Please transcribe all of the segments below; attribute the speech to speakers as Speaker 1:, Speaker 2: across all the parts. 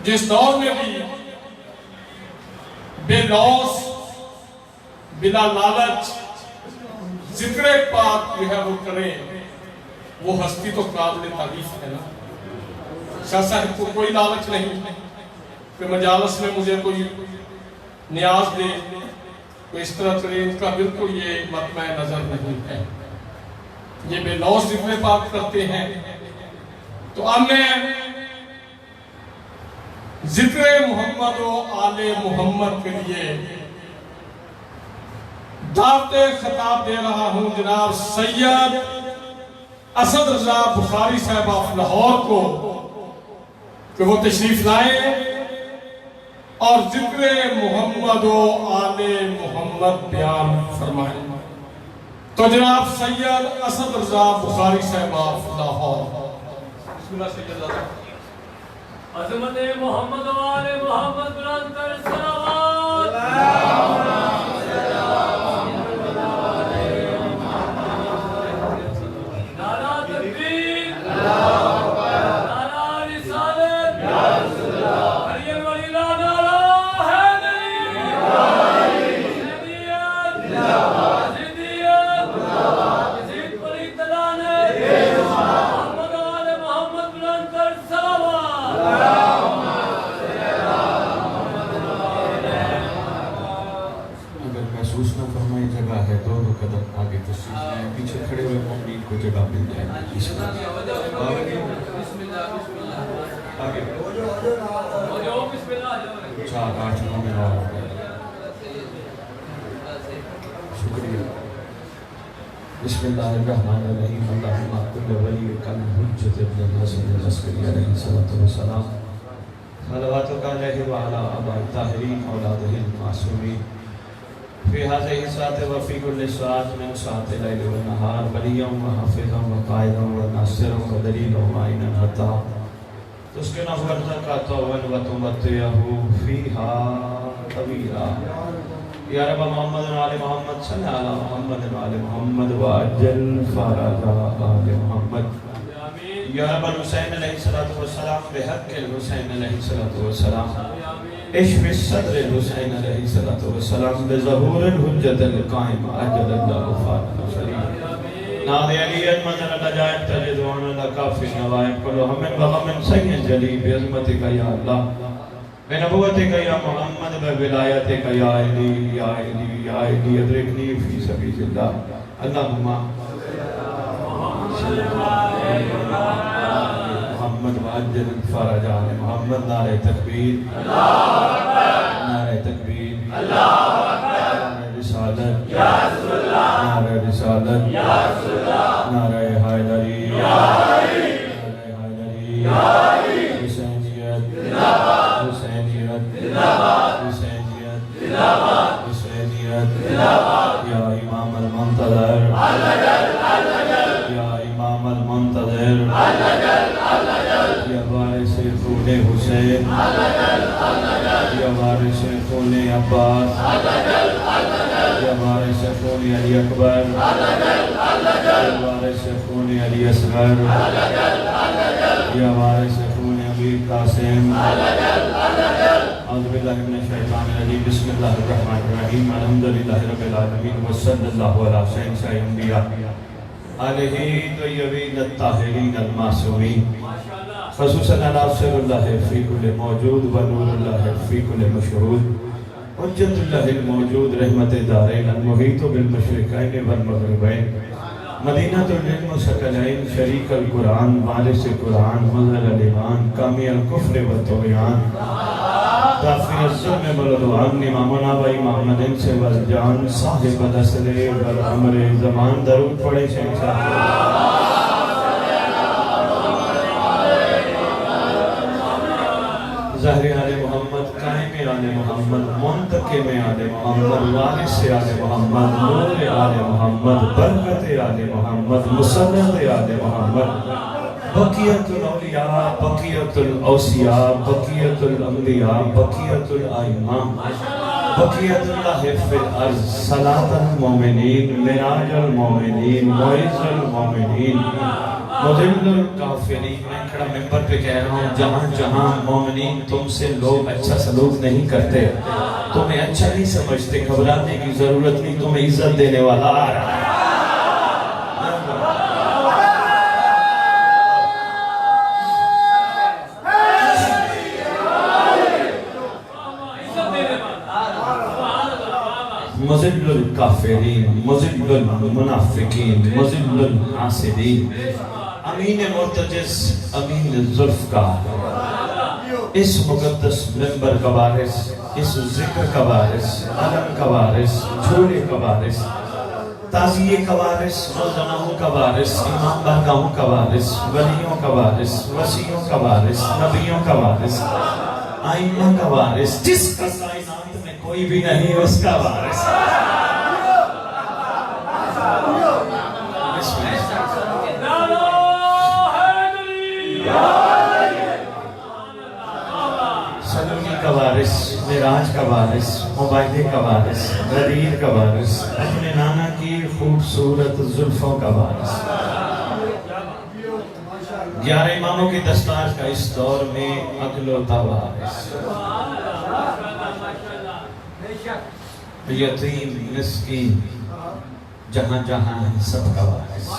Speaker 1: جس دور میں بھی بے لوث بلا لالچ ذکر پاک جو ہے وہ کریں، وہ ہستی تو قابل تعریف ہے نا۔ شاہ صاحب کو کوئی لالچ نہیں کہ مجالس میں مجھے کوئی نیاز دے، کوئی اس طرح کرے، ان کا بالکل یہ مطمع نظر نہیں ہے۔ یہ بے لوث ذکر پاک کرتے ہیں۔ تو اب میں ذکر محمد و آل محمد کے لیے دعوت خطاب دے رہا ہوں جناب سید اسد رضا بخاری صاحب آف لاہور کو کہ وہ تشریف لائیں اور ذکر محمد و آل محمد بیان فرمائیں۔ تو جناب سید اسد رضا بخاری صاحب آف لاہور، بسم اللہ سید رضا۔
Speaker 2: عظمت محمد و آل محمد بلند کر صلوات۔ نعرہ تکبیر، نعرہ رسالت، علی ولی اللہ، نعرہ حیدری، حسینیت، یزیدیت، یزید ولی تلانے، محمد و آل محمد بلند کر صلوات۔
Speaker 3: اگر محسوس نہ فرمائی جگہ ہے دو قدم آگے تشریف لائیں، پیچھے کھڑے ہوئے مومنین کو جگہ مل جائے گی۔ آگے 4 8 9 اور شکریہ۔ بسم اللہ الرحمن الرحیم۔ اللہم کل ولیک الحجۃ ابن الحسن العسکری علیہ الصلوۃ والسلام، صلواتک علیہ وعلی آباء الطاہرین اولادہ المعصومین، فی هذه الساعة وفی کل ساعة من ساعة اللیل والنہار، ولیاً وحافظاً وقائداً وناصراً ودلیلاً ومعینا حتی تسکن ورزقہ وتمتعہ فیہا طویلا۔ یا رب محمد آل محمد صلی علی محمد آل محمد وعجل فرج آل محمد۔ یا رب الحسین علیہ السلام بحق الحسین علیہ السلام، اشف صدر الحسین علیہ السلام بظہور الحجت القائم عجل اللہ فاتح شریف۔ ناد علی المنظر العجائب تجدون لکافی نوائب کل ہم وغم سید جلی بعظمتک یا اللہ، بنبوتک یا محمد، بولایتک یا علی یا علی یا علی، ادرکنی فی سبیل اللہ۔ اللہم محمد وعجل فرج آل محمد۔ نعرہ تکبیر، نعرہ تکبیر، نعرہ رسالت، نعرہ رسالت، نعرہ حیدری، نعرہ حیدری، حسینیت، حسینیت، حسینیت، حسینیت، یا امام المنتظر، یا امام المنتظر، یا وارث خون حسین، یا وارث خون عباس، یا وارث خون علی اکبر، یا وارث خون علی اصغر، یا وارث خون امیر قاسم۔ اعوذ باللہ من الشیطان الرجیم، بسم اللہ الرحمن الرحیم، الحمدللہ رب العالمین، وصلی اللہ علی سیدنا الانبیاء علیہ طیبین الطاہرین المعصومین، خصوصاً ناصر اللہ فی کل موجود و نور اللہ فی کل مشہود، حجت اللہ الموجود، رحمت دارین، المحیط بالمشرقین والمغربین، مدینہ العلم سکلین، شریک القرآن، وارث قرآن، مظہر الایمان، کامی الکفر والطغیان، دافع الظلم والعدوان، امامنا و امام الانس والجان، صاحب العصر والامر زمان۔ درود پڑھیں شہنشاہ۔ ظاہر آل محمد، قائم آل محمد، منتقم آل محمد، وارث آل محمد، نور آل محمد، برکت آل محمد، مسند آل محمد، بقیت الاولیاء، بقیت الاوصیاء، بقیت الانبیاء، بقیت الائمہ، بقیت اللہ فی الارض، صلاة المومنین، معراج المومنین، معز المومنین، مذل الکافرین، میں کھڑا ممبر پہ کہہ رہا ہوں، جہاں جہاں مومنین تم سے لوگ اچھا سلوک نہیں کرتے، تمہیں اچھا نہیں سمجھتے، گھبرانے کی ضرورت نہیں، تمہیں عزت دینے والا آ رہا ہے۔ مذل الکافرین، مذل المنافقین، مذل الحاسدین، امین مرتجز، امین ذوالفقار، اس مقدس منبر کا وارث، اس ذکر کا وارث، علم کا وارث، جھولے کا وارث، تعزیے کا وارث، روزناؤں کا وارث، امام بارگاہوں کا وارث، ولیوں کا وارث، وسیعوں کا وارث، نبیوں کا وارث، آئمہ کا وارث، جس کا کائنات میں کوئی بھی نہیں اس کا وارث۔ سلوکی کا وارث، معراج کا وارث، مباہدے کا وارث، غدیر کا وارث، اپنے نانا کی خوبصورت زلفوں کا وارث، 11 اماموں کی دستار کا اس دور میں اکلوتا وارث، یتیم مسکین جہاں جہاں سب کا وارث،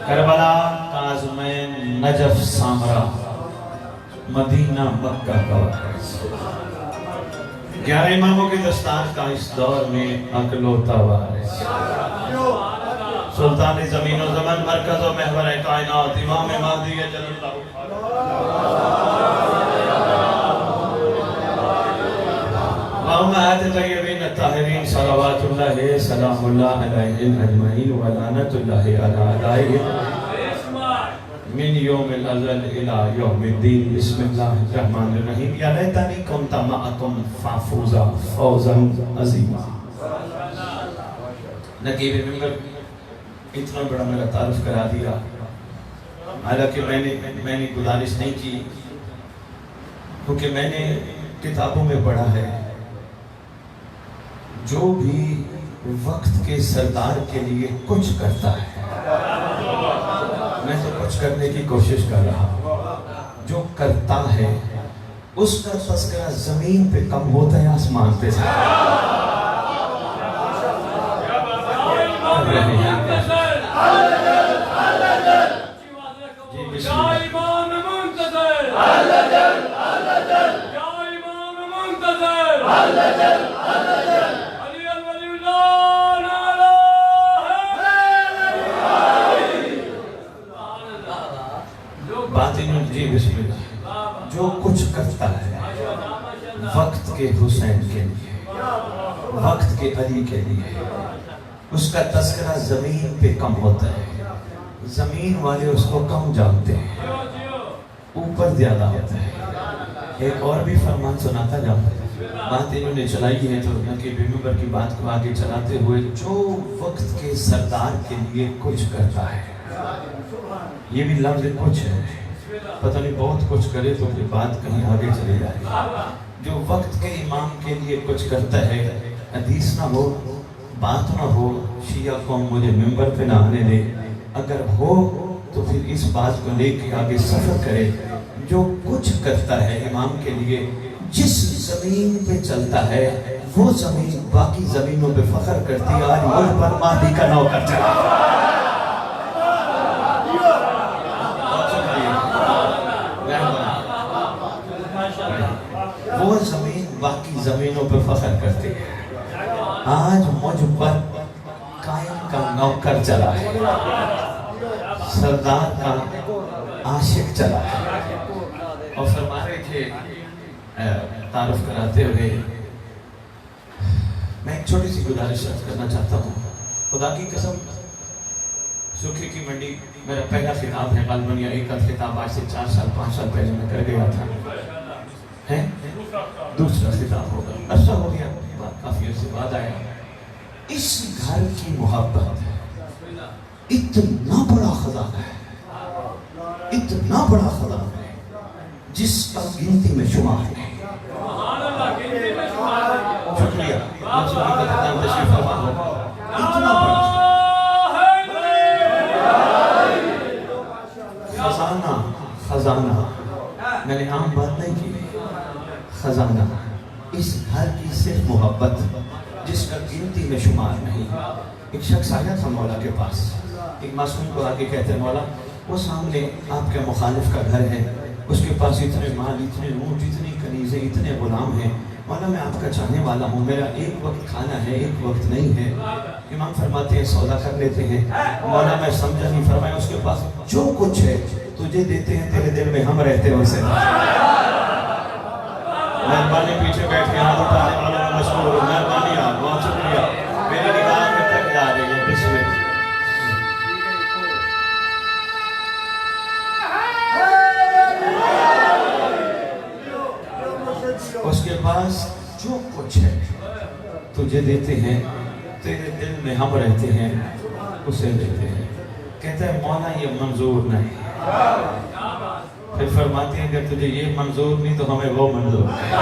Speaker 3: کربلا، کاظمین، نجف، سامرا، مدینہ، مکہ کا وارث، 11 اماموں کی دستار کا اس دور میں اکلوتا وارث، سلطان زمین و زمن، مرکز و محور کائنات، امام مہدی اجل اللہ، اللہم آیت طیبین الطاہرین، صلوات اللہ سلام اللہ علیہ اجمعین ولعنت اللہ علی اعدائہم من یوم الازل الى یوم الدین، بسم اللہ الرحمن الرحیم، یا لیتنی کنت معکم فافوزا فوزا عظیما۔ نقیب ممبر اتنا بڑا میرا تعارف کرا دیا، حالانکہ میں نے گزارش نہیں کی، کیونکہ میں نے کتابوں میں پڑھا ہے جو بھی وقت کے سردار کے لیے کچھ کرتا ہے، میں تو کچھ کرنے کی کوشش کر رہا ہوں، جو کرتا ہے اس کا تذکرہ زمین پہ کم ہوتا ہے، آسمان پہ جو کچھ کرتا ہے وقت کے حسین کے لیے، وقت کے علی کے لیے، اس کا تذکرہ زمین پہ کم ہوتا ہے، زمین والے اس کو کم جانتے ہیں، اوپر زیادہ ہوتا ہے۔ ایک اور بھی فرمان سناتا جاؤں، بات انہوں نے چلائی ہے تو نقیب ممبر کی بات کو آگے چلاتے ہوئے، جو وقت کے سردار کے لیے کچھ کرتا ہے، یہ بھی لفظ کچھ ہے، پتہ نہیں بہت کچھ کرے تو پھر بات کہیں آگے چلے جائے، جو وقت کے امام کے لیے کچھ کرتا ہے، حدیث نہ ہو، بات نہ ہو، شیعہ قوم مجھے ممبر پہ نہ آنے دے، اگر ہو تو پھر اس بات کو لے کے آگے سفر کرے، جو کچھ کرتا ہے امام کے لیے، جس زمین پہ چلتا ہے وہ زمین باقی زمینوں پہ فخر کرتی ہے، آج ملک پر مہدی کا نوکر چلا، وہ زمین باقی زمینوں پہ فخر کرتی ہے، آج مجھ پر قائم کا نوکر چلا ہے، سردار کا عاشق چلا ہے۔ اور فرما رہے تھے تعارف کراتے ہوئے، میں ایک چھوٹی سی گزارش کرنا چاہتا ہوں، خدا کی قسم، سکھی کی منڈی میرا پہلا خطاب ہے، غالباً یا ایک خطاب آج سے 4 سال 5 سال پہلے میں کر گیا تھا، دوسرا خطاب ہوگا، عرصہ ہو گیا، کافی عرصے بعد آیا۔ اس گھر کی محبت اتنا بڑا خزانہ ہے، اتنا بڑا خزانہ ہے جس کا گنتی میں شمار نہیں۔ شکریہ، تشریف فرما ہو، اتنا بڑا بات نہیں کی. خزانہ اس گھر کی صرف محبت جس کا گنتی میں شمار نہیں. ایک شخص آیا تھا مولا کے پاس, ایک معصوم کو آگے کہتے ہیں مولا وہ سامنے آپ کے مخالف کا گھر ہے, اس کے پاس اتنے مال, اتنے اونٹ, اتنی کنیزیں, اتنے غلام ہیں. مولا میں آپ کا چاہنے والا ہوں, میرا ایک وقت کھانا ہے ایک وقت نہیں ہے. امام فرماتے ہیں سودا کر لیتے ہیں. مولا میں سمجھا نہیں, فرمایا اس کے پاس جو کچھ ہے تجھے دیتے ہیں, تیرے دل میں ہم رہتے ہیں اسے. مہربانی پیچھے بیٹھ کے ہاتھ اٹھانے والوں میں مشہور ہو. مہربانی آپ, بہت شکریہ. میری نگاہ میں تک جا رہی ہے. بسم اللہ. اس کے پاس جو کچھ ہے تجھے دیتے ہیں, تیرے دل میں ہم رہتے ہیں اسے دیتے ہیں. کہتا ہے مولا یہ منظور نہیں. پھر فرماتے ہیں کہ تجھے یہ منظور نہیں تو ہمیں وہ منظور ہے.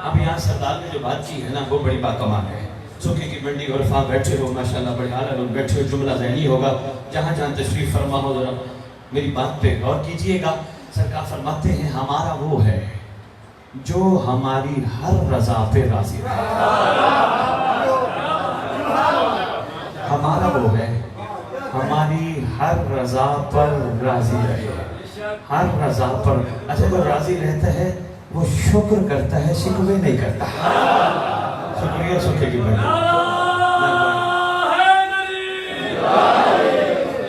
Speaker 3: اب یہاں سردار نے جو بات کی ہے نا وہ بڑی باکمال ہے. سوکھے کی منڈی اور فاں بیٹھے ہو, ماشاءاللہ بڑے اعلیٰ لوگ بیٹھے ہو, جملہ ذہنی ہوگا. جہاں جہاں تشریف فرما ہو ذرا میری بات پہ غور کیجئے گا. سرکار فرماتے ہیں ہمارا وہ ہے جو ہماری ہر رضا پہ راضی ہے. ہمارا وہ ہے ہماری ہر رضا پر راضی رہے. ہر رضا پر. اچھا جو راضی رہتا ہے وہ شکر کرتا ہے, شکوے نہیں کرتا. شکریہ سکھے کی بہن.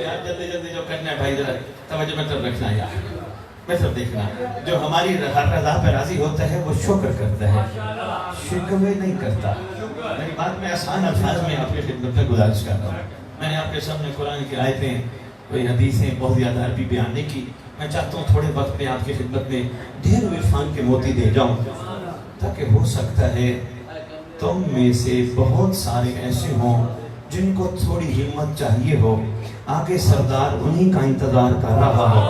Speaker 3: یار جلدی جلدی جو کرنا ہے بھائی ذرا توجہ میں طرف رکھنا. یار میں سب دیکھنا, جو ہماری ہر رضا پہ راضی ہوتا ہے وہ شکر کرتا ہے, شکوے نہیں کرتا. میری بات میں آسان الفاظ میں آپ کی خدمت میں گزارش کر رہا ہوں. میں نے آپ کے سامنے قرآن کی آیتیں, کوئی حدیثیں, بہت زیادہ عربی بیان نہیں کی. میں چاہتا ہوں تھوڑے وقت میں آپ کی خدمت میں ڈھیر عرفان کے موتی دے جاؤں, تاکہ ہو سکتا ہے تم میں سے بہت سارے ایسے ہوں جن کو تھوڑی ہمت چاہیے ہو, آگے سردار انہی کا انتظار کر رہا ہو.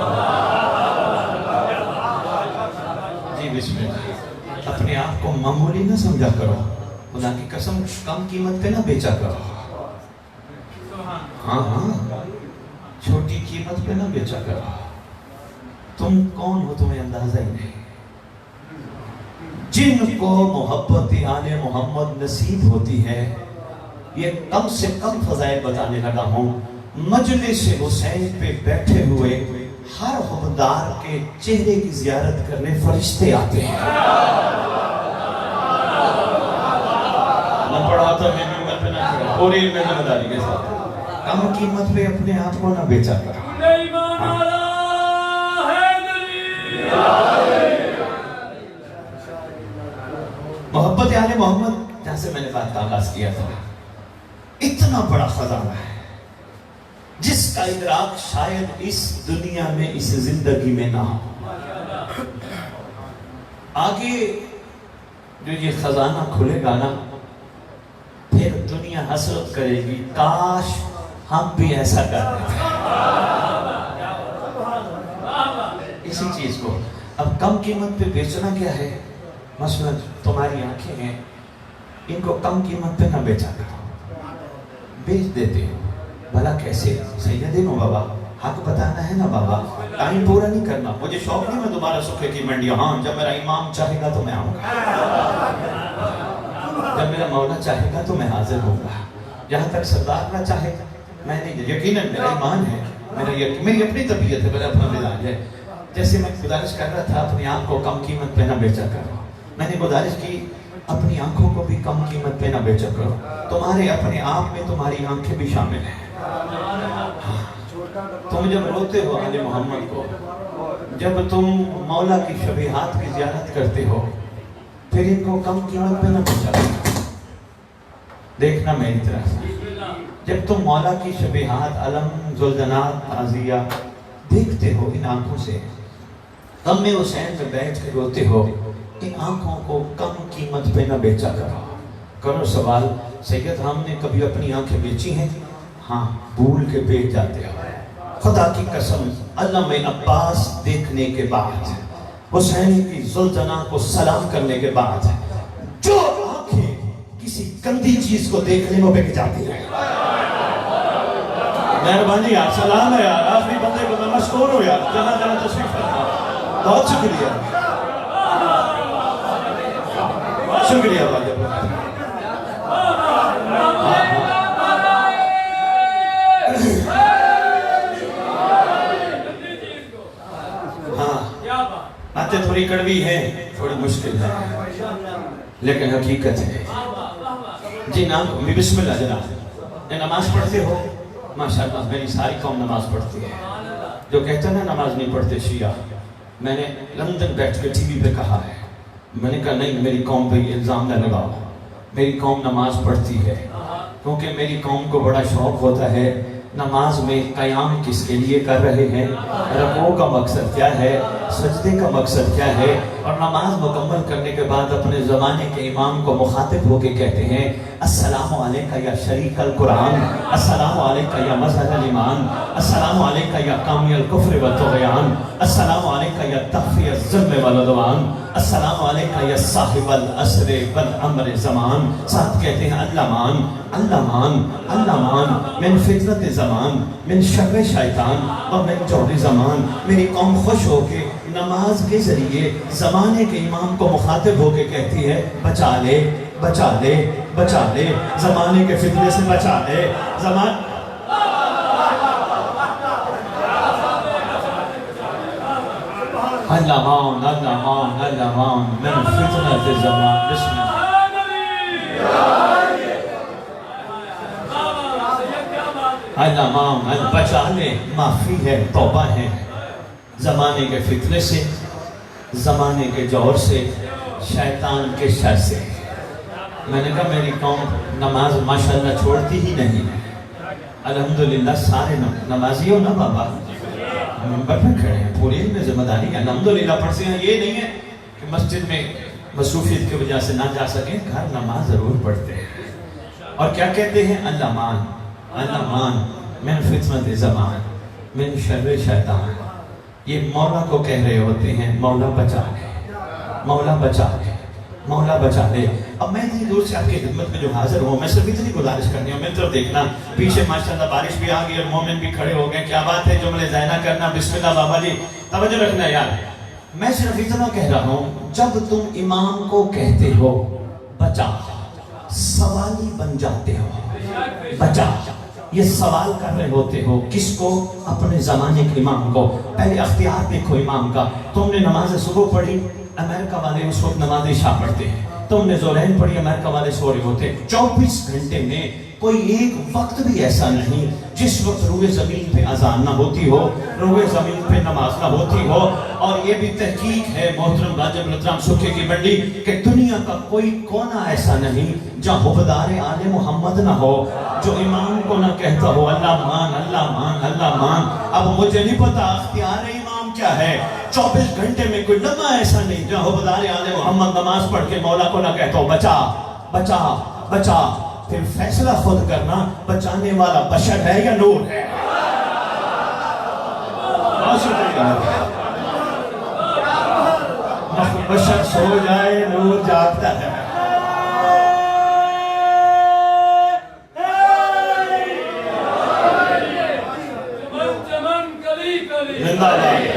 Speaker 3: جی بسم اللہ. اپنے آپ کو معمولی نہ سمجھا کرو, خدا کی قسم کم قیمت پہ نہ بیچا کرو. ہاں ہاں, چھوٹی قیمت پہ نہ بیچا کرو. تم کون ہو تمہیں اندازہ ہی نہیں. جن کو محبت آل محمد نصیب ہوتی ہے, یہ کم سے کم فضائل بتانے لگا ہوں. مجلس حسین پہ بیٹھے ہوئے ہر حکمدار کے چہرے کی زیارت کرنے فرشتے آتے ہیں. نہ پڑھاتا میں ممبر پہ نہ کھڑا, پوری علم ذمہ داری کے ساتھ. کم قیمت پہ اپنے آپ کو نہ بیچا کرو. محبت آل محمد, جہاں سے میں نے بات کا آغاز کیا تھا, اتنا بڑا خزانہ ہے جس کا ادراک شاید اس دنیا میں, اس زندگی میں نہ ہو. آگے جو یہ خزانہ کھلے گا نا, پھر دنیا حسرت کرے گی کاش ہم بھی ایسا کر رہے تھے. اسی چیز کو اب کم قیمت پہ بیچنا کیا ہے. مثلا تمہاری آنکھیں ہیں, ان کو کم قیمت پہ نہ بیچا کرو, بیچ دیتے ہو. بھلا کیسے؟ سیدین ہو بابا, حق بتانا ہے نا بابا, ٹائم پورا نہیں کرنا. مجھے شوق نہیں میں دوبارہ سکھے کی منڈی, ہاں جب میرا امام چاہے گا تو میں آؤں گا, جب میرا مولا چاہے گا تو میں حاضر ہوں گا. جہاں تک سردار نہ چاہے میں نہیں. یقیناً میرا ایمان ہے, میری اپنی طبیعت ہے, میرا اپنا مزاج ہے. جیسے میں گزارش کر رہا تھا اپنی آنکھ کو کم قیمت پہ نہ بیچا کرو, میں نے گزارش کی اپنی آنکھوں کو بھی کم قیمت پہ نہ بیچا کرو. تمہارے اپنے آپ میں تمہاری آنکھیں بھی شامل ہیں. تم جب روتے ہو آل محمد کو, جب تم مولا کی شبیہات کی زیارت کرتے ہو, پھر ان کو کم قیمت پہ نہ بیچا کرو. دیکھنا میری طرف, جب تم مولا کی شبیہات, علم, ذوالجنات, تعزیہ دیکھتے ہو ان آنکھوں سے, غم میں حسین میں بیٹھ کے روتے ہو, ان آنکھوں کو کم قیمت پہ نہ بیچا کرو. کرو سوال, سید ہم نے کبھی اپنی آنکھیں بیچی ہیں؟ ہاں, بھول کے بیچ جاتے ہو. خدا کی قسم, علم عباس دیکھنے کے بعد, حسین کی ذوالجنات کو سلام کرنے کے بعد, جو آنکھیں کسی گندی چیز کو دیکھنے میں بک جاتی ہیں. مہربانی یار, سلام ہے یار, آخری بندے کو میں مشکور ہوں یار, جہاں جہاں تشریف رکھا. بہت شکریہ شکریہ بھائی باتیں تھوڑی کڑوی ہیں، تھوڑی مشکل ہے، لیکن حقیقت ہے. جی نام بسم اللہ جناب. یہ نماز پڑھتے ہو؟ ماشاءاللہ میری ساری قوم نماز پڑھتی ہے. جو کہتے ہیں نا نماز نہیں پڑھتے شیعہ، میں نے لندن بیٹھ کے ٹی وی پہ کہا ہے. میں نے کہا نہیں، میری قوم پہ یہ الزام نہ لگاؤ. میری قوم نماز پڑھتی ہے کیونکہ میری قوم کو بڑا شوق ہوتا ہے نماز میں قیام کس کے لیے کر رہے ہیں، رکوع کا مقصد کیا ہے، سجدے کا مقصد کیا ہے. اور نماز مکمل کرنے کے بعد اپنے زمانے کے امام کو مخاطب ہو کے کہتے ہیں السلام علیکہ یا شریک القرآن، السلام علیکہ یا مظہر الایمان، السلام علیکہ یا کامی الکفر والطغیان، السلام علیکہ یا تخفی الظلم والعدوان، السلام علیکہ یا صاحب العصر والامر زمان. ساتھ کہتے ہیں اللہ مان اللہ مان اللہ مان من فتنت زمان، من شر شیطان و من جور زمان. میری قوم خوش ہو کے نماز کے ذریعے زمانے کے امام کو مخاطب ہو کے کہتی ہے بچا لے بچا لے بچا لے، زمانے کے فتنے سے بچا لے. زمان اللہ مان اللہ مان اللہ مان من فتنت زمان. بسم اللہ. اللہ مان اللہ بچا لے، معافی ہے، توبہ ہے زمانے کے فتنے سے، زمانے کے جور سے، شیطان کے شر سے. میں نے کہا میری قوم نماز ماشاءاللہ چھوڑتی ہی نہیں ہے. الحمدللہ سارے نمازی ہو نا بابا، ممبر پہ کھڑے ہیں، پوری ان میں ذمہ داری ہے، الحمدللہ پڑھتے ہیں. یہ نہیں ہے کہ مسجد میں مصروفیت کی وجہ سے نہ جا سکیں، گھر نماز ضرور پڑھتے ہیں. اور کیا کہتے ہیں اللہ مان من فتنت زمان من شر شیطان. یہ مولا کو کہہ رہے ہوتے ہیں مولا بچا لے مولا بچا لے مولا بچا لے. اب میں اتنی دور سے آپ کی خدمت میں جو حاضر ہوں، میں صرف اتنی گزارش کرنی ہوں، میری طرف دیکھنا. پیچھے ماشاءاللہ بارش بھی آ گئی اور مومن بھی کھڑے ہو گئے. کیا بات ہے، جملے ذہنہ کرنا. بسم اللہ بابا جی توجہ رکھنا یار. میں صرف اتنا کہہ رہا ہوں، جب تم امام کو کہتے ہو بچا، سوالی بن جاتے ہو. بچا یہ سوال کر رہے ہوتے ہو کس کو؟ اپنے زمانے کے امام کو. پہلے اختیار دیکھو امام کا. تم نے نماز صبح پڑھی، امریکہ والے اس وقت نماز عشاء پڑھتے ہیں. تم نے ظہرین پڑھی، امریکہ والے سو رہے ہوتے. 24 گھنٹے میں کوئی ایک وقت بھی ایسا نہیں جس وقت روئے زمین پہ اذان نہ ہوتی ہو، روئے زمین پہ نماز نہ ہوتی ہو. اور یہ بھی تحقیق ہے محترم راجب الاسلام سکھے کی منڈی کہ دنیا کا کوئی کونا ایسا نہیں جہاں حبدار آل محمد نہ ہو جو امام کو نہ کہتا ہو اللہ مان اللہ مان اللہ مان. اب مجھے نہیں پتا اختیار امام کیا ہے. 24 گھنٹے میں کوئی لمحہ ایسا نہیں جہاں حبدار آل محمد نماز پڑھ کے مولا کو نہ کہتا ہو بچا بچا بچا. پھر فیصلہ خود کرنا بچانے والا بشر ہے یا نور ہے. بشر سو جائے نور جاگتا ہے. زندہ باد.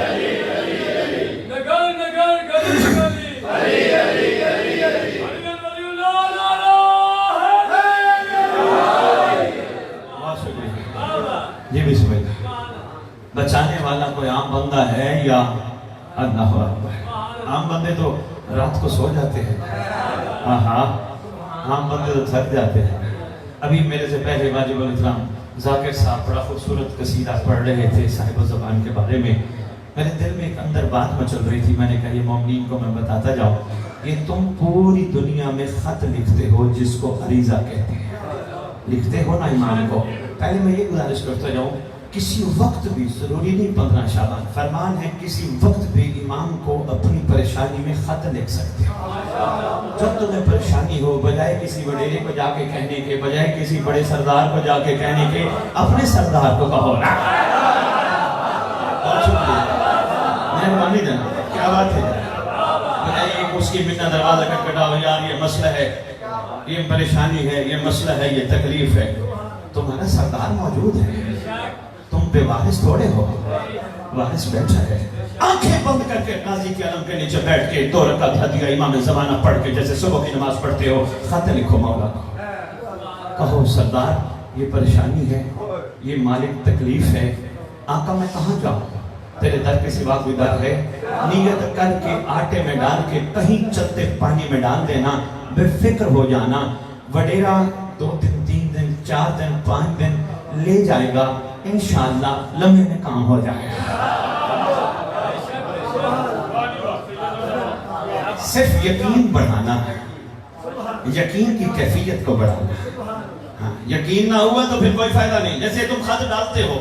Speaker 3: جی بسم اللہ. بچانے والا کوئی عام بندہ ہے یا اللہ اکبر؟ عام بندے تو رات کو سو جاتے ہیں. عام بندے تو تھک جاتے ہیں. ابھی میرے سے پہلے واجب الاحترام ذاکر صاحب بڑا خوبصورت قصیدہ پڑھ رہے تھے صاحب زبان کے بارے میں. میرے دل میں ایک اندر بات مچل رہی تھی. میں نے کہا یہ مومنین کو میں بتاتا جاؤں کہ تم پوری دنیا میں خط لکھتے ہو جس کو عریضہ کہتے ہیں. لکھتے ہو نا امام کو. پہلے میں یہ گزارش کرتا جاؤں کسی وقت بھی، ضروری نہیں 15 شعبان، فرمان ہے کسی وقت بھی امام کو اپنی پریشانی میں خط لکھ سکتے ہو. جب تمہیں پریشانی ہو، بجائے کسی وڈیرے کو جا کے کہنے کے، بجائے کسی بڑے سردار کو جا کے کہنے کے، اپنے سردار کو کہو. مہربانی جناب کیا بات ہے. بجائے اس کی بنا دروازہ کٹکھٹا ہو یار یہ مسئلہ ہے، یہ پریشانی ہے، یہ مسئلہ ہے، یہ تکلیف ہے. تمہارا سردار موجود ہے، تم بے وارث تھوڑے ہو. وارث بیٹھا ہے آنکھیں بند کر کے قاضی کے علم کے نیچے بیٹھ کے 2 رکعت ہدیہ امام زمانہ پڑھ کے جیسے صبح کی نماز پڑھتے ہو خط لکھو مولا کو، کہو سردار یہ پریشانی ہے، یہ مالک تکلیف ہے، آقا میں کہاں جاؤں، تیرے در کے سوا کوئی در ہے؟ نیت کر کے آٹے میں ڈال کے کہیں چلتے پانی میں ڈال دینا، بے فکر ہو جانا، وڈیرا 2 دن 3 دن 4 دن 5 دن لے جائے گا، انشاءاللہ لمحے میں کام ہو جائے گا۔ صرف یقین بڑھانا ہے، یقین کی کیفیت کو بڑھانا ہے۔ ہاں، یقین نہ ہوا تو پھر کوئی فائدہ نہیں۔ جیسے تم خط ڈالتے ہو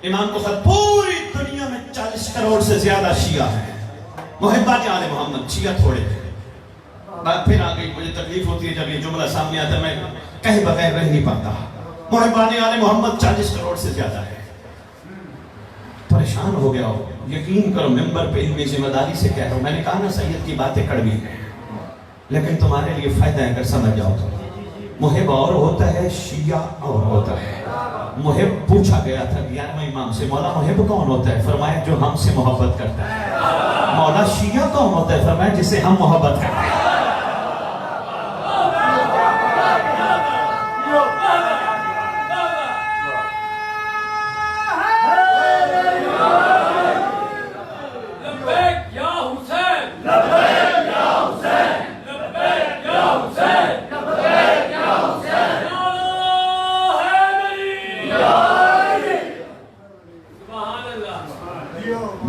Speaker 3: امام کو خط، پوری دنیا میں 40 کروڑ سے زیادہ شیعہ ہیں، محبان آل محمد، شیعہ تھوڑے ہیں۔ بات پھر آ گئی، مجھے تکلیف ہوتی ہے جب یہ جملہ سامنے آتا ہے، میں کہیں بغیر رہ نہیں پاتا۔ محبان آل محمد 40 کروڑ سے زیادہ ہے۔ پریشان ہو گیا ہو، یقین کرو ممبر پہ علمی ذمہ داری سے کہہ رہا ہوں، میں نے کہا نا سید کی باتیں کڑوی ہیں لیکن تمہارے لیے فائدہ ہے اگر سمجھ جاؤ تو۔ محب اور ہوتا ہے، شیعہ اور ہوتا ہے۔ محب پوچھا گیا تھا 11ویں امام سے، مولا محب کون ہوتا ہے؟ فرمایا جو ہم سے محبت کرتا ہے۔ مولا شیعہ کون ہوتا ہے؟ فرمایا جسے ہم محبت کرتے ہیں۔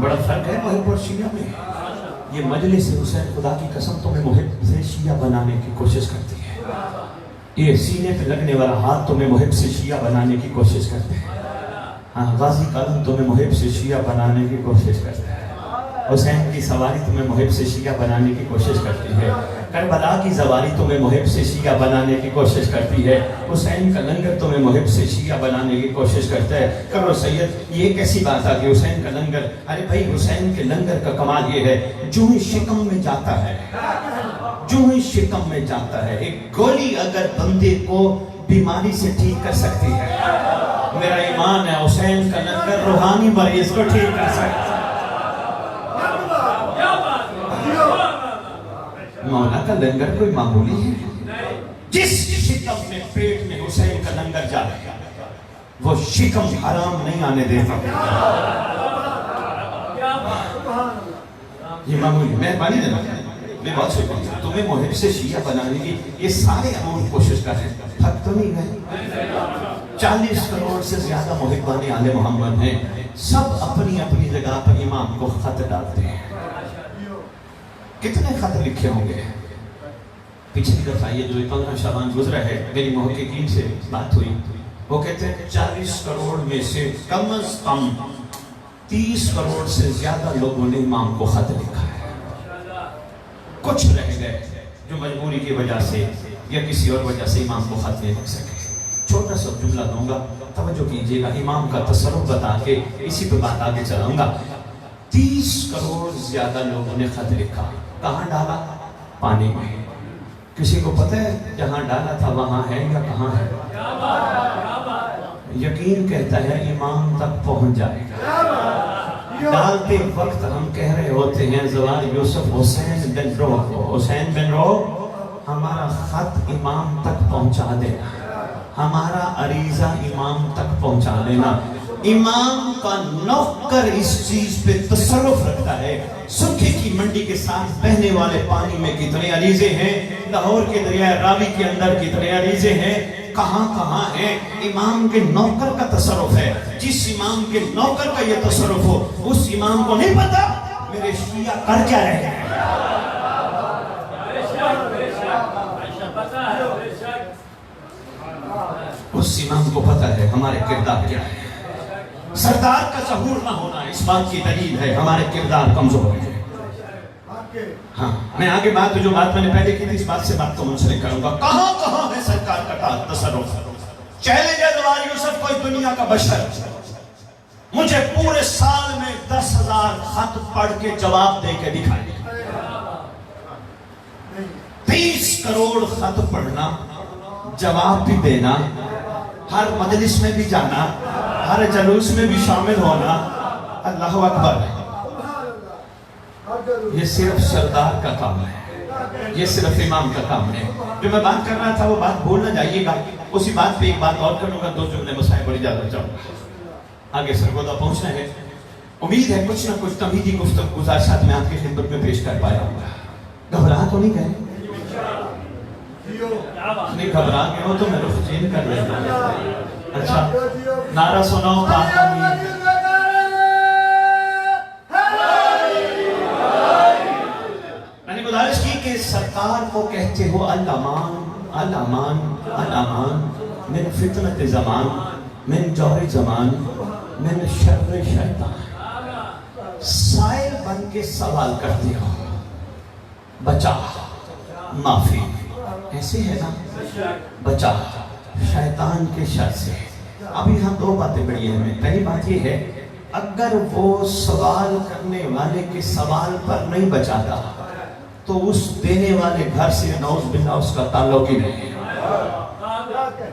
Speaker 3: بڑا فرق ہے محب اور شیعہ میں۔ یہ مجلس حسین خدا کی قسم تمہیں محب سے شیعہ بنانے کی کوشش کرتی ہے، یہ سینے پہ لگنے والا ہاتھ تمہیں محب سے شیعہ بنانے کی کوشش کرتے ہیں۔ ہاں، غازی قلم تمہیں محب سے شیعہ بنانے کی کوشش کرتا ہے، حسین کی سواری تمہیں محب سے شیعہ بنانے کی کوشش کرتی ہے، کربلا کی زواری تمہیں محب سے شیعہ بنانے کی کوشش کرتی ہے، حسین کا لنگر تمہیں محب سے شیعہ بنانے کی کوشش کرتا ہے۔ کرو سید یہ کیسی بات آ کہ حسین کا لنگر؟ ارے بھائی حسین کے لنگر کا کمال یہ ہے جو ہی شکم میں جاتا ہے، جو ہی شکم میں جاتا ہے، ایک گولی اگر بندے کو بیماری سے ٹھیک کر سکتی ہے، میرا ایمان ہے حسین کا لنگر روحانی مریض کو ٹھیک کر سکتا ہے۔ مولا کا لنگر کوئی معمولی ہے؟ جس شکم میں پیٹ میں حسین کا لنگر جا رہا ہے وہ شکم حرام نہیں آنے دیتا۔ یہ معمولی مہربانی دینا، میں بات سکتا ہوں تمہیں محب سے شیعہ بنانے کی یہ سارے امور کوشش کر رہے ہیں، تھک تو نہیں گئے؟ 40 کروڑ سے زیادہ محبان آل محمد ہیں، سب اپنی اپنی جگہ پر امام کو خط ڈالتے ہیں۔ کتنے خط لکھے ہوں گے؟ پچھلی دفعہ یہ جو 15 شعبان گزرا ہے میری محققین سے بات ہوئی، وہ کہتے ہیں 40 کروڑ میں سے کم از کم 30 کروڑ سے زیادہ لوگوں نے امام کو خط لکھا ہے۔ کچھ رہ گئے جو مجبوری کی وجہ سے یا کسی اور وجہ سے امام کو خط نہیں لکھ سکے۔ چھوٹا سا جملہ دوں گا، توجہ کیجیے گا، امام کا تصرف بتا کے اسی پہ بات آگے چلاؤں گا۔ 30 کروڑ زیادہ لوگوں نے خط لکھا، کہاں ڈالا؟ پانی میں۔ کسی کو پتہ ہے جہاں ڈالا تھا وہاں ہے یا کہاں ہے؟ یقین کہتا ہے امام تک پہنچ جائے گا۔ ڈالتے وقت ہم کہہ رہے ہوتے ہیں زوار یوسف حسین بن رو، حسین بن رو ہمارا خط امام تک پہنچا دینا، ہمارا عریضہ امام تک پہنچا دینا۔ امام کا نوکر اس چیز پہ تصرف رکھتا ہے، سکھے کی منڈی کے ساتھ بہنے والے پانی میں کتنے عریضے ہیں، لاہور کے دریائے راوی کے اندر کتنے عریضے ہیں، کہاں کہاں ہیں، امام کے نوکر کا تصرف ہے۔ جس امام کے نوکر کا یہ تصرف ہو اس امام کو نہیں پتا میرے شیعہ کر کیا رہے ہیں۔ اس امام کو پتا ہے ہمارے کردار کیا ہے۔ سردار کا ظہور نہ ہونا اس بات کی دلیل ہے ہمارے کردار کمزور ہے۔ ہاں، میں آگے جو بات میں نے پہلے کی تھی اس بات سے بات تو منسلک کروں گا۔ کہاں کہاں ہے سرکار کا تصرف؟ چیلنج ہے زوار یوسف کوئی دنیا کا بشر مجھے پورے سال میں 10,000 خط پڑھ کے جواب دے کے دکھائے۔ 30 کروڑ خط پڑھنا، جواب بھی دینا، ہر مجلس میں بھی جانا، ہر جلوس میں بھی شامل ہونا، اللہ اکبر. یہ صرف سردار کا کام ہے, یہ صرف امام کا کام ہے. جو میں بات کر رہا تھا وہ بات بھول نہ جائیے گا. اسی بات پہ ایک بات اور کروں گا, 2 جملے مسائل پر اجازت چاہوں گا. آگے سرگودا پہنچنا ہے. امید ہے کچھ نہ کچھ تمہیدی گفتگو گزارشات میں آپ کی خدمت میں پیش کر پایا ہوں گا. گھبرا تو نہیں گئے؟ نہیں گھبرا گئے ہو تو میں رخ چینج کر لیتا ہوں. اچھا نعرہ سناؤ پاک امین. میں نے گزارش کی کہ سرکار کو کہتے ہو الامان الامان الامان من فتنت زمان من جور زمان من شر شیطان. سائل بن کے سوال کرتے ہو, بچا معافی, ایسے ہے نا, بچا شیطان کے شر سے. اب یہاں 2 باتیں بڑی ہیں ہمیں. پہلی بات یہ ہے, اگر وہ سوال کرنے والے کے سوال پر نہیں بچاتا تو اس دینے والے گھر سے نعوذ باللہ اس کا تعلق ہی نہیں.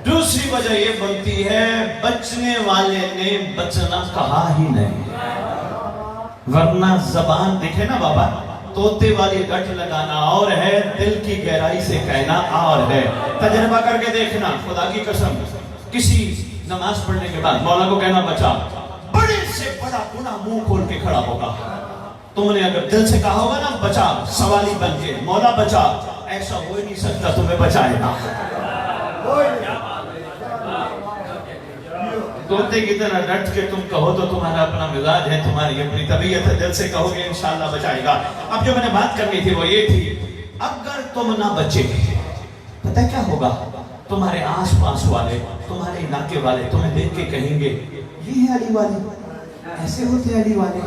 Speaker 3: دوسری وجہ یہ بنتی ہے, بچنے والے نے بچنا کہا ہی نہیں, ورنہ زبان دیکھے نا بابا, طوطے والی گٹھ لگانا اور ہے, دل کی گہرائی سے کہنا اور ہے. تجربہ کر کے دیکھنا, خدا کی قسم, کسی نماز پڑھنے کے بعد مولا کو کہنا بچا, بڑے سے بڑا گناہ منہ کھول کے کھڑا ہوگا. تم نے اگر دل سے کہا ہوگا نا بچا, سوالی بن کے مولا بچا, ایسا ہو ہی نہیں سکتا تمہیں بچائے گا. طوطے کی طرح ڈٹ کے تم کہو تو تمہارا اپنا مزاج ہے, تمہاری اپنی طبیعت ہے, دل سے کہو گے انشاءاللہ بچائے گا. اب جو میں نے بات کرنی تھی وہ یہ تھی, اگر تم نہ بچے پتہ کیا ہوگا, تمہارے آس پاس والے, تمہارے علاقے والے تمہیں دیکھ کے کہیں گے یہ ہے علی والے, ایسے ہوتے ہیں علی والے.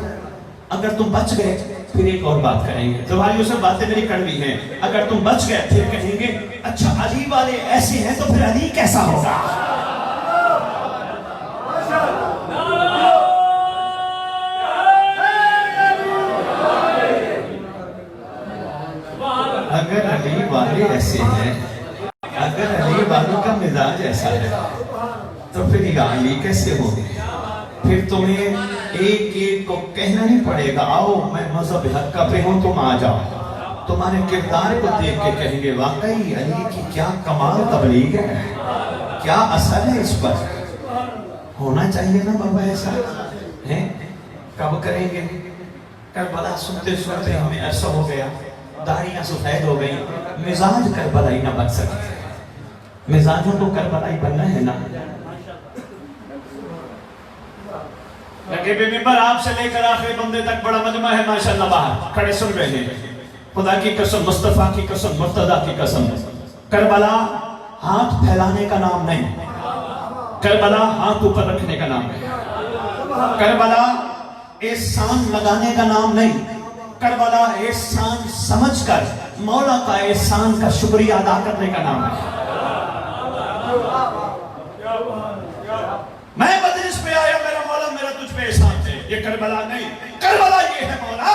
Speaker 3: اگر تم بچ گئے پھر ایک اور بات کہیں گے, تمہاری اسے باتیں میری کڑوی ہیں, اگر تم بچ گئے پھر کہیں گے اچھا علی والے ایسے ہیں تو پھر علی کیسا ہوگا. اگر علی والے ایسے ہیں, اگر علی والوں کا مزاج ایسا ہے تو پھر یہ علی کیسے ہوگے. پھر تمہیں ایک ایک کو کہنا نہیں پڑے گا آؤ میں مذہب حق کا پہ ہوں تم آ جاؤ. تمہارے کردار کو دیکھ کے کہیں گے واقعی علی کی کیا کمال تبلیغ ہے, کیا اثر ہے اس پر. ہونا چاہیے نا بابا ایسا ہے. کب کریں گے؟ کربلا سنتے سنتے ہمیں ایسا ہو گیا, داڑیاں سفید ہو گئی, مزاج کربلائی نہ بن سکتے. مزاجوں کو کربلائی بننا ہے نا. لگے بے ممبر آپ سے لے کر آخری بندے تک بڑا مجمع ہے ماشاءاللہ, باہر کھڑے سن رہے ہیں. خدا کی قسم, مصطفیٰ کی قسم, مرتضیٰ کی قسم, کربلا ہاتھ پھیلانے کا نام نہیں, کربلا ہاتھ اوپر رکھنے کا نام ہے. کربلا احسان لگانے کا نام نہیں, کربلا احسان سمجھ کر مولا کا احسان کا شکریہ ادا کرنے کا نام ہے. میں مجلس پہ آیا, میرا مولا میرا تجھ پہ احسان ہے, یہ کربلا نہیں. کربلا یہ ہے مولا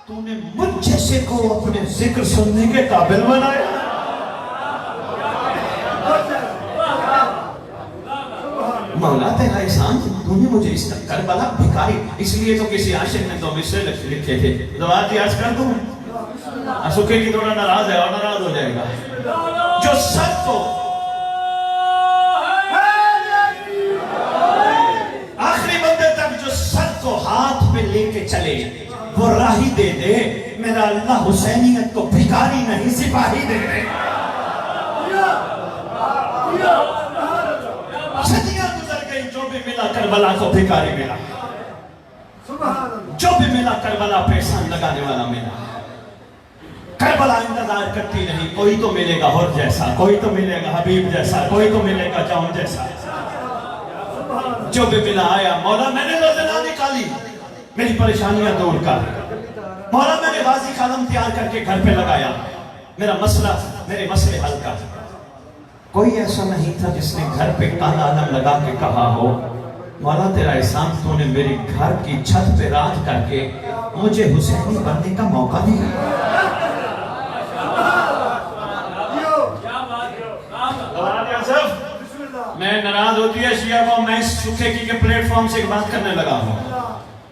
Speaker 3: تو نے مجھ جیسے کو اپنے ذکر سننے کے قابل بنایا. مولا تیرا احسان, تو نے مجھے اس طرح کربلا بھکاری. اس لیے تو کسی عاشق نے 2 مصرے لکھے تھے, دعات یاد کر دوں. سکھے کی تھوڑا ناراض ہے اور ناراض ہو جائے گا. جو سر کو آخری بندے تک, جو سر کو ہاتھ میں لے کے چلے وہ راہی دے دے. میرا اللہ حسینیت کو بھکاری نہیں سپاہی دے دے. صدیاں گزر گئی, جو بھی ملا کربلا کو بھکاری ملا, جو بھی ملا کربلا پہ احسان لگانے والا ملا. کربلا انتظار کرتی نہیں, کوئی تو ملے گا حر جیسا, کوئی تو ملے گا حبیب جیسا, کوئی تو ملے گا جون جیسا. جو بھی ملا آیا, مولا میں نے روزنہ نکالی, میری پریشانیاں دور کر. مولا میں نے غازی قلم تیار کر کے گھر پہ لگایا, میرا مسئلہ, میرے مسئلے حل کر. کوئی ایسا نہیں تھا جس نے گھر پہ کالا علم لگا کے کہا ہو مولا تیرا احسان, تو نے میری گھر کی چھت پہ راج کر کے مجھے حسینی بننے کا موقع دیا. میں ناراض ہوتی ہے شیعہ کو, میں اس سکھے کی کے پلیٹ فارم سے ایک بات کرنے لگا ہوں.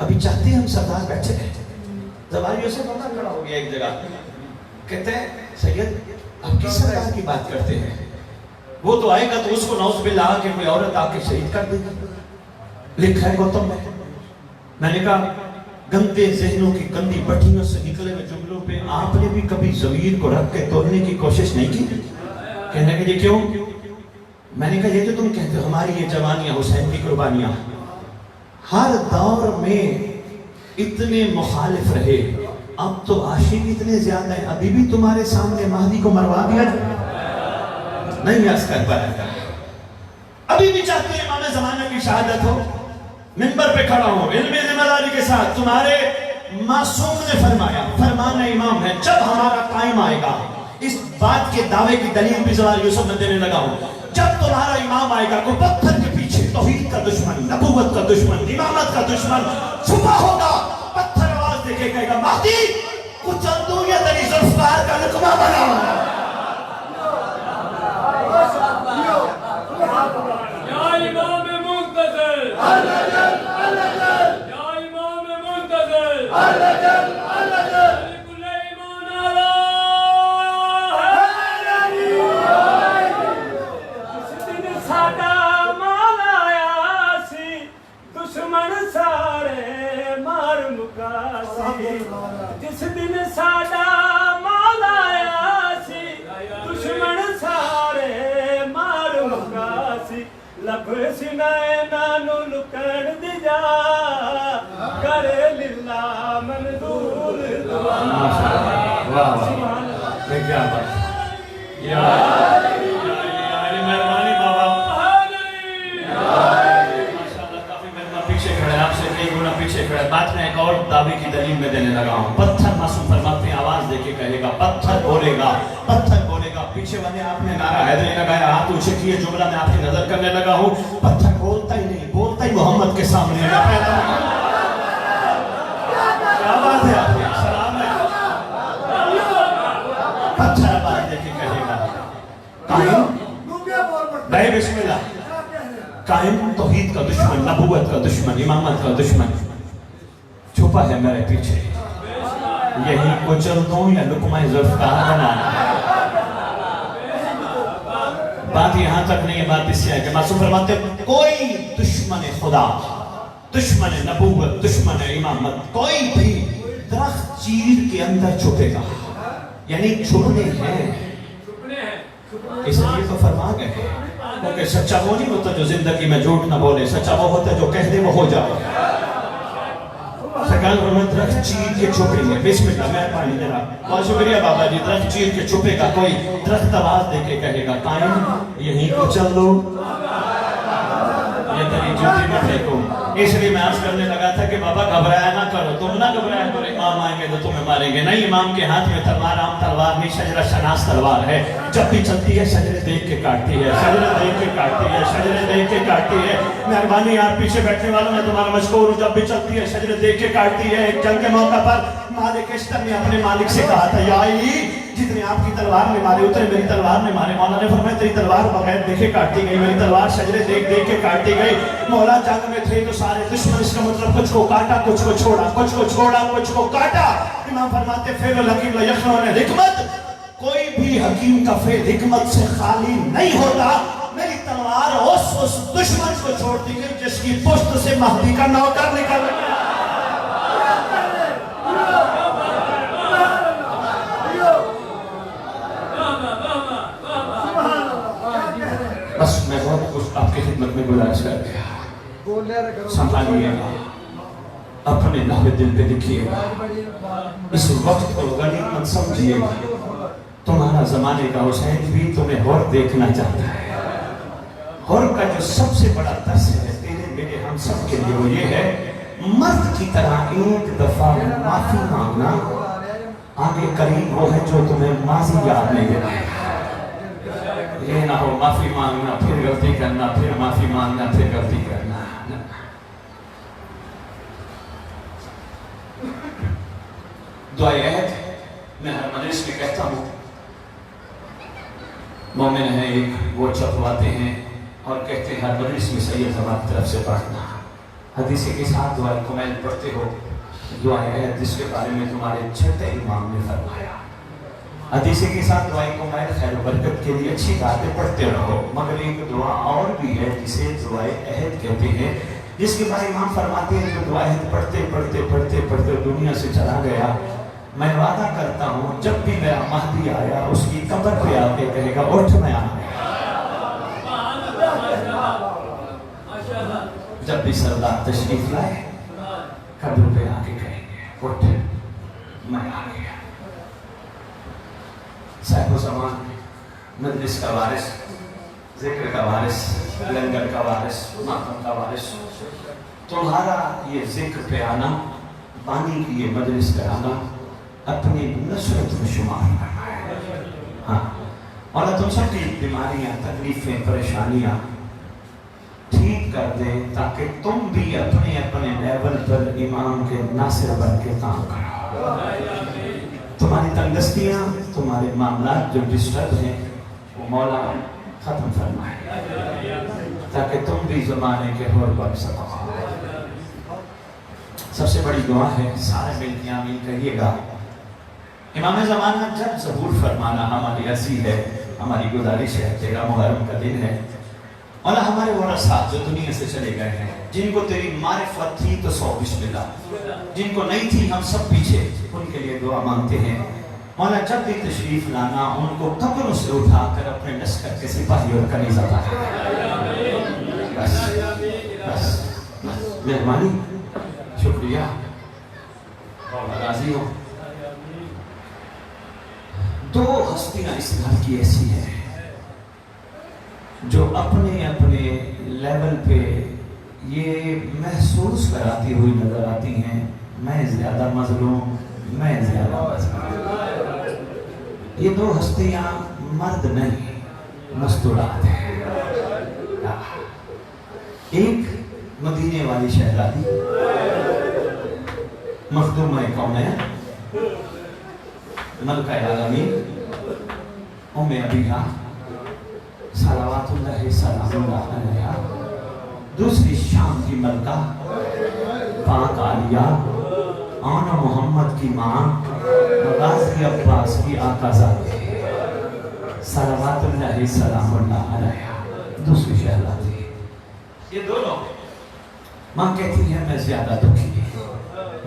Speaker 3: ابھی چاہتے ہیں ہم سردار بیٹھے ہیں. زوال یوسف ہونا کھڑا ہو گیا ایک جگہ, کہتے ہیں سید آپ کس سردار کی بات کرتے ہیں؟ وہ تو آئے گا تو اس کو نعوذ باللہ کہ کوئی عورت آ کے شہید کر دے گی. لکھا ہے گوتم میں نے کہا گندے ذہنوں کی گندی بٹھیوں سے نکلے ہوئے جملوں پہ آپ نے بھی کبھی ضمیر کو رکھ کے توڑنے کی کوشش نہیں کی؟ کہنے کہ یہ کیوں؟ میں نے کہا یہ جو تم کہتے ہو ہماری یہ جوانیاں حسین کی قربانیاں, ہر دور میں اتنے مخالف رہے, اب تو عاشق اتنے زیادہ ہیں, ابھی بھی تمہارے سامنے مہدی کو مروا دیا نہیں عرض کر پایا, ابھی بھی چاہتے ہیں امام زمانہ کی شہادت ہو, منبر پہ کھڑا ہوں علم ذمہ داری کے ساتھ. تمہارے معصوم نے فرمایا, فرمان امام ہے, جب ہمارا قائم آئے گا, اس بات کے دعوے کی دلیل بھی زوال یوسف میں دینے لگا ہوں, جب تمہارا امام آئے گا کوئی پتھر کے پیچھے توحید کا دشمن, نبوت کا دشمن, امامت کا دشمن چھپا ہوگا, پتھر آواز دے کے کہے گا مہدی کچل دوں یا تیری ذوالفقار کا لقمہ بناؤں.
Speaker 2: جس دن ساڈا مال آیا سی دشمن سارے مار مکا سی, لب سنائے نانو لکن دی جا کرے للہ منظور دعا.
Speaker 3: کیا بات یا مہربانی بابا, ماشاءاللہ کافی مہربان پیچھے کھڑے, آپ سے کئی گنا پیچھے کھڑے. بات میں ایک اور دعوے کی دلیل میں دینے لگا ہوں. پتھر معصوم فرماتے ہیں آواز دے کے کہے گا, پتھر بولے گا, پتھر بولے گا. پیچھے والے آپ نے نعرہ حیدری لگایا, ہاتھ اونچے کیے, جملہ میں آپ کی نظر کرنے لگا ہوں. پتھر بولتا ہی نہیں, بولتا ہی محمد کے سامنے ہے. کیا بات ہے آپ کی, سلام ہے. پتھر آواز دے کے کہے گا قائم, بھائی بسم اللہ, قائم توحید کا دشمن, نبوت کا دشمن, امامت کا دشمن چھپا ہے میرے پیچھے, یہی کچل دوں یا لقمہ ذوالفقار بنانا. بات یہاں تک نہیں ہے, بات اس سے ہے کہ معصوم فرماتے ہیں کوئی دشمن خدا, دشمن نبوت, دشمن امامت, کوئی بھی درخت چیر کے اندر چھپے گا, یعنی چھپنے ہیں, اس لیے تو فرما گئے ہیں. کیونکہ سچا وہ نہیں ہوتا جو زندگی میں جھوٹ نہ بولے, سچا وہ ہوتا جو کہہ دے وہ ہو جائے. سرکار فرماتے درخت چیر کے چھپے گا, بسم اللہ, میں پانی دے رہا. بہت شکریہ بابا جی. درخت چیر کے چھپے گا, کوئی درخت آواز دے کے کہے گا قائم یہیں کو چل دو یا تیری جوتی میں پھینکو. اس لیے میں عرض کرنے لگا تھا کہ بابا گھبرایا نہ کرو, تم نہ گھبرایا کرو, امام آئیں گے تو تمہیں ماریں گے نہیں. امام کے ہاتھ میں تلوار عام تلوار نہیں, شجرہ شناس تلوار ہے. جب بھی چلتی ہے شجرے دیکھ کے کاٹتی ہے, شجرے دیکھ کے کاٹتی ہے, شجرے دیکھ کے کاٹتی ہے. مہربانی یار پیچھے بیٹھنے والوں میں تمہارا مشکور ہوں, جب بھی چلتی ہے شجرے دیکھ کے کاٹتی ہے. ایک جنگ کے موقع پر مالک اشتر نے اپنے مالک سے کہا تھا یا علی جتنے آپ کی تلوار نے مارے اتنے میری تلوار نے مارے. مولا نے فرمایا تیری تلوار بغیر دیکھے کاٹتی گئی, میری تلوار شجرے دیکھ دیکھ کے کاٹتی گئی. مولا جنگ میں تھے تو سارے دشمن, اس کا مطلب کچھ کو کاٹا, کچھ کو چھوڑا, کچھ کو چھوڑا, کچھ کو کاٹا. امام فرماتے فعل الحکیم لا یخلو عن حکمت, کوئی بھی حکیم کا فعل حکمت سے خالی نہیں ہوتا. میری تلوار اس دشمن کو چھوڑتی گئی جس کی پشت سے مہدی کا نوکر نکل گیا. بس میں بہت کچھ آپ کی خدمت میں گزارش کر گیا, سنبھالیے گا, اپنے نحو دل پہ لکھیے گا, اس وقت کو غنیمت سمجھیے گا. تمہارا زمانے کا حسین بھی تمہیں اور دیکھنا چاہتا ہے. اور کا جو سب سے بڑا درس ہے تیرے میرے ہم سب کے لیے وہ یہ ہے, مرد کی طرح ایک دفعہ معافی مانگنا. آگے قریب وہ ہے جو تمہیں ماضی یاد نہیں دلایا. یہ نہ ہو معافی مانگنا پھر غلطی کرنا, پھر معافی مانگنا پھر غلطی کرنا. دعائے عہد میں ہر مجلس میں کہتا ہوں, مومن ہیں ایک وہ چھپواتے ہیں اور کہتے ہیں ہر مجلس میں سید ہماری طرف سے پڑھنا. حدیث کے ساتھ دعائے کمیل پڑھتے ہو، دعائے عہد جس کے بارے میں تمہارے چھٹے امام نے فرمایا، حدیث کے ساتھ دعائے کمیل خیر و برکت کے لیے اچھی باتیں پڑھتے رہو، مگر ایک دعا اور بھی ہے جسے دعائے عہد کہتے ہیں، جس کے بارے امام فرماتے ہیں جو دعائے عہد پڑھتے دنیا سے چلا گیا، میں وعدہ کرتا ہوں جب بھی میرا مہدی آیا اس کی قبر پہ آ کے کہے گا اٹھ میں آ گیا۔ جب بھی سردار تشریف لائے قبر پہ آ کے کہیں گے اٹھ میں آ گیا۔ صاحب و زمان، مجلس کا وارث، ذکر کا وارث، لنگر کا وارث، ماتم کا وارث، تمہارا یہ ذکر پہ آنا، پانی کی یہ مجلس پہ آنا اپنی نصرت میں شمار کرنا ہے۔ ہاں، اور تم سب کی بیماریاں، تکلیفیں، پریشانیاں ٹھیک کر دیں تاکہ تم بھی اپنے اپنے لیول پر امام کے ناصر بن کے کام کرو۔ تمہاری تنگستیاں، تمہارے معاملات جو ڈسٹرب ہیں وہ مولا ختم فرمائے تاکہ تم بھی زمانے کے حور بن سکو۔ سب سے بڑی دعا ہے، سارے مل کے آمین کہیے گا۔ امام زمانہ جب ظہور فرمانا ہماری عرضی ہے، ہماری گزارش ہے، تیرا محرم کا دن ہے، اور ہمارے ورثاء جو دنیا سے چلے گئے ہیں، جن کو تیری معرفت تھی تو 100 بسم اللہ، جن کو نہیں تھی ہم سب پیچھے، ان کے لیے دعا مانگتے ہیں۔ مولا جب بھی تشریف لانا ان کو قبروں سے اٹھا کر اپنے لشکر کے سپاہی اور کنیز عطا کرے۔ بس مہربانی، شکریہ، اور راضی ہوں۔ دو ہستیاں اس گھر کی ایسی ہیں جو اپنے اپنے لیول پہ یہ محسوس کراتی ہوئی نظر آتی ہیں، میں زیادہ مظلوم، میں زیادہ مظلوم۔ یہ دو ہستیاں مرد نہیں، مستورات ہیں۔ ایک مدینے والی شہزادی مخدومہ کون ہے، ملکہ عالمین ام ابیہ صلوات اللہ سلام اللہ علیہا۔ دوسری شام کی ملکہ پاک عالیہ آنا محمد کی ماں غازی عباس کی آقا زادے صلوات اللہ سلام اللہ علیہا، دوسری شہزادی۔ یہ دونوں ماں کہتی ہے میں زیادہ دکھی،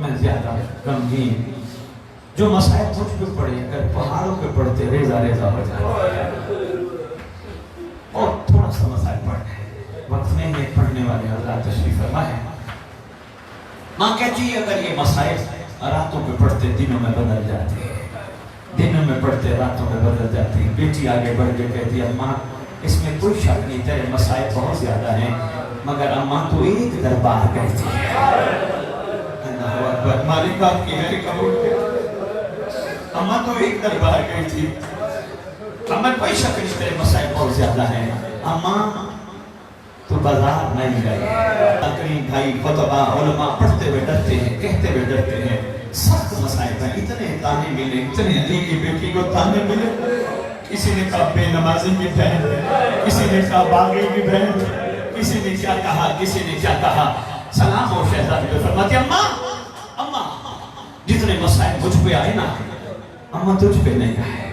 Speaker 3: میں زیادہ غمگین، جو مسائل مجھ پہ پڑے اگر پہاڑوں پہ پڑتے ریزہ ریزہ ہو جاتے، اور تھوڑا سا مسائل پڑھنے وقت میں یہ پڑھنے والے حضرات تشریف فرما ہے۔ ماں کہتی ہے اگر یہ مسائل راتوں پہ پڑھتے دنوں میں بدل جاتے، دنوں میں پڑھتے راتوں میں بدل جاتی۔ بیٹی آگے بڑھ کے کہتی ہے اماں اس میں کوئی شک نہیں، تیرے مسائل بہت زیادہ ہیں، مگر اماں تو ایک دربار گئی تھی۔ اللہ اکبر، مالک آپ کی ہے قبول کے اماں تو ایک دربار گئی تھی، اماں کوئی شک نہیں تیرے مسائل بہت زیادہ ہیں، اماں تو بازار نہیں گئے۔ تقریب بھائی خطبہ علماء پڑھتے ہوئے ڈرتے ہیں، کہتے ہوئے ڈرتے ہیں، سخت مسائل ہیں، اتنے تانے ملے، اتنے علی کی بیٹی کو تانے ملے، کسی نے کہا بے نمازی کی بہن، کسی نے کہا باغی کی بہن، کسی نے کیا کہا، کسی نے کیا کہا۔ سلام ہو شہزادی پہ فرماتی اماں اماں جتنے مسائل مجھ پہ آئے نا اماں تجھ پہ نہیں آئے۔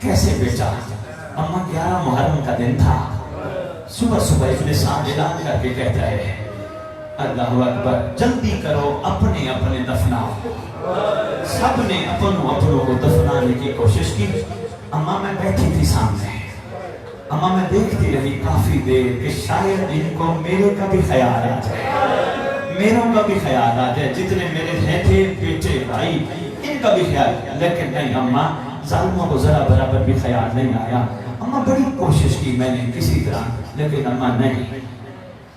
Speaker 3: کیسے بیٹا؟ اماں 11 محرم کا دن تھا، صبح صبح ابن سعد اعلان کر کے کہتا ہے اللہ اکبر جلدی کرو اپنے اپنے دفناؤ۔ سب نے اپنوں اپنوں کو دفنانے کی کوشش کی۔ اماں میں بیٹھی تھی سامنے، اماں میں دیکھتی رہی کافی دیر کہ شاید ان کو میرے کا بھی خیال آ جائے، میروں کا بھی خیال آ جائے، جتنے میرے ہیں تھے بیٹے بھائی ان کا بھی خیال، لیکن نہیں اماں ظالموں کو ذرا برابر بھی خیال نہیں آیا۔ اماں بڑی کوشش کی میں نے کسی طرح، لیکن اماں نہیں۔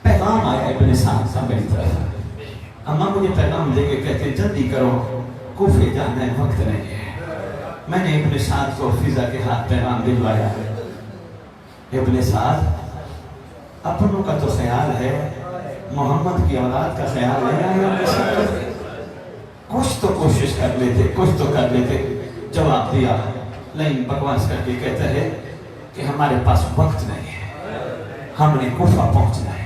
Speaker 3: پیغام آیا ابن سعد کا میری طرف، اماں مجھے پیغام دے کے کہتے جلدی کرو کوفے جانا ہے، وقت نہیں ہے۔ میں نے ابن سعد کو فضا کے ہاتھ پیغام دلوایا، ابن سعد اپنوں کا تو خیال ہے، محمد کی اولاد کا خیال ہے، کچھ تو کوشش کر لیتے، کچھ تو کر لیتے۔ جواب دیا نہیں، بکواس کر کے کہتا ہے کہ ہمارے پاس وقت نہیں ہے، ہم نے کوفہ پہنچنا ہے۔